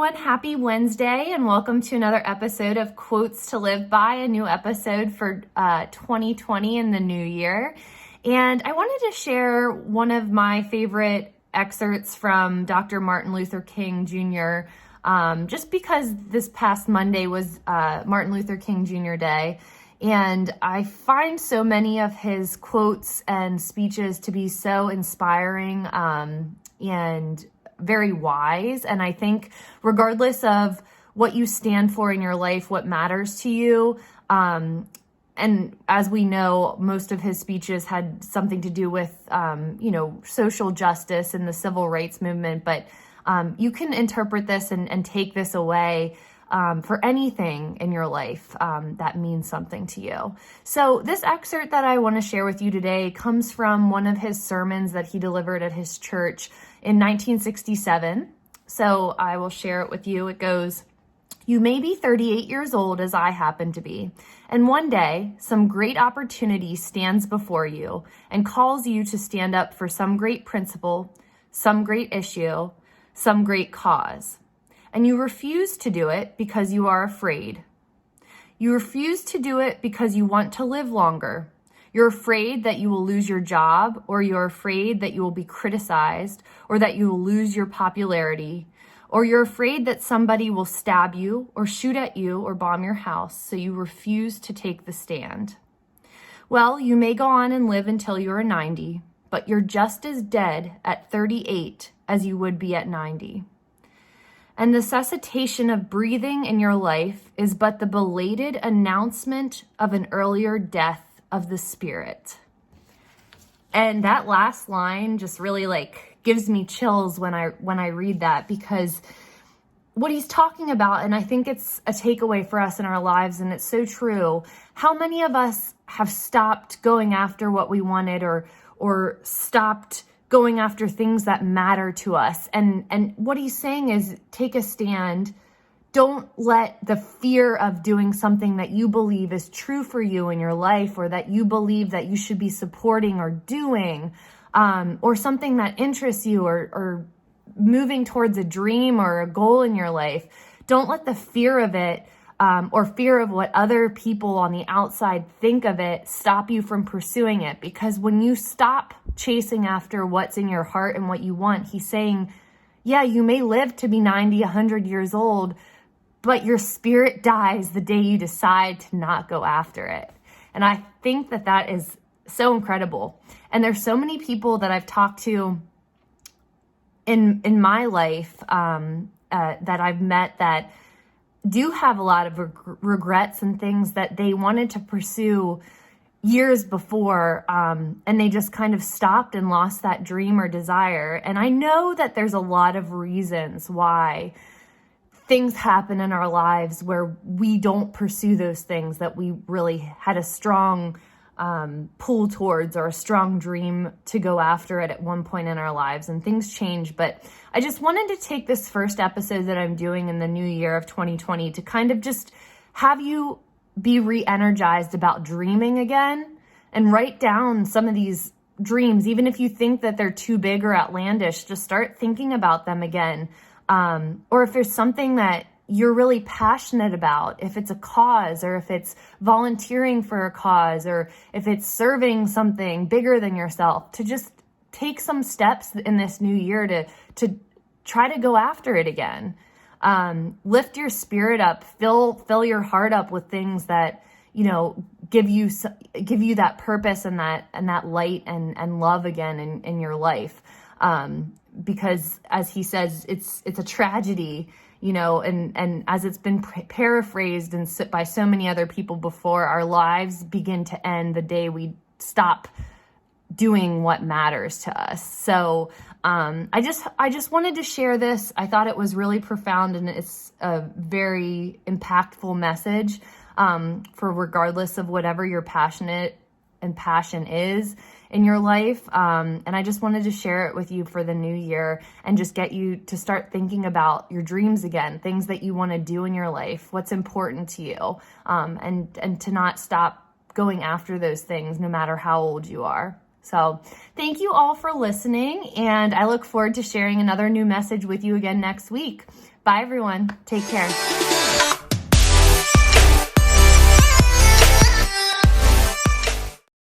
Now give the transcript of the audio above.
everyone. Happy Wednesday and welcome to another episode of Quotes to Live By, a new episode for 2020 in the new year. And I wanted to share one of my favorite excerpts from Dr. Martin Luther King Jr., just because this past Monday was Martin Luther King Jr. Day. And I find so many of his quotes and speeches to be so inspiring and very wise. And I think regardless of what you stand for in your life, what matters to you, and as we know, most of his speeches had something to do with, social justice and the civil rights movement. But you can interpret this and take this away for anything in your life that means something to you. So this excerpt that I want to share with you today comes from one of his sermons that he delivered at his church in 1967. So I will share it with you. It goes, "You may be 38 years old as I happen to be, and one day some great opportunity stands before you and calls you to stand up for some great principle, some great issue, some great cause. And you refuse to do it because you are afraid. You refuse to do it because you want to live longer. You're afraid that you will lose your job, or you're afraid that you will be criticized, or that you will lose your popularity, or you're afraid that somebody will stab you or shoot at you or bomb your house, so you refuse to take the stand. Well, you may go on and live until you are 90, but you're just as dead at 38 as you would be at 90. And the cessation of breathing in your life is but the belated announcement of an earlier death of the spirit." And that last line just really gives me chills when I read that, because what he's talking about, and I think it's a takeaway for us in our lives, and it's so true. How many of us have stopped going after what we wanted, or stopped going after things that matter to us? And what he's saying is, take a stand. Don't let the fear of doing something that you believe is true for you in your life, or that you believe that you should be supporting or doing, or something that interests you, or moving towards a dream or a goal in your life. Don't let the fear of it, or fear of what other people on the outside think of it, stop you from pursuing it. Because when you stop chasing after what's in your heart and what you want, he's saying, yeah, you may live to be 90, 100 years old, but your spirit dies the day you decide to not go after it. And I think that is so incredible. And there's so many people that I've talked to in my life that I've met that do have a lot of regrets and things that they wanted to pursue years before, and they just kind of stopped and lost that dream or desire. And I know that there's a lot of reasons why things happen in our lives where we don't pursue those things that we really had a strong pull towards, or a strong dream to go after it at one point in our lives, and things change. But I just wanted to take this first episode that I'm doing in the new year of 2020 to kind of just have you be re-energized about dreaming again, and write down some of these dreams. Even if you think that they're too big or outlandish, just start thinking about them again. Or if there's something that you're really passionate about, if it's a cause, or if it's volunteering for a cause, or if it's serving something bigger than yourself, to just take some steps in this new year to try to go after it again. Lift your spirit up, fill your heart up with things that, give you that purpose and that light and love again in your life. Because as he says, it's a tragedy, and as it's been paraphrased by so many other people before, our lives begin to end the day we stop doing what matters to us. So I just wanted to share this. I thought it was really profound, and it's a very impactful message for regardless of whatever your passion is in your life. And I just wanted to share it with you for the new year, and just get you to start thinking about your dreams again, things that you want to do in your life, what's important to you, and to not stop going after those things no matter how old you are. So thank you all for listening, and I look forward to sharing another new message with you again next week. Bye, everyone. Take care.